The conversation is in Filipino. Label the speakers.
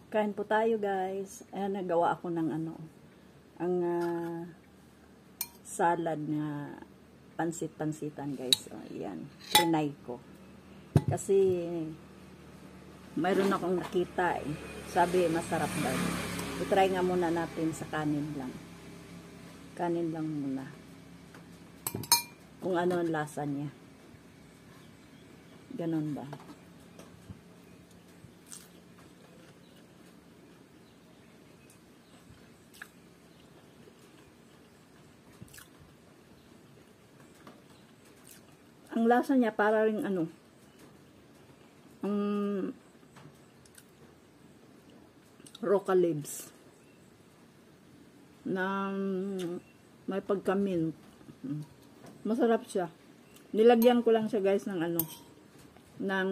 Speaker 1: Kain po tayo, guys. Ayan, nagawa ako ng ang salad na pansit-pansitan, guys. O, ayan, trinay ko. Kasi, mayroon akong nakita eh. Sabi, masarap daw. I-try nga muna natin sa kanin lang. Kanin lang muna. Kung ano ang lasa niya. Ganon ba? Ang lasa niya para ring roca leaves na may pagka-mint. Masarap siya. Nilagyan ko lang siya, guys, ng ng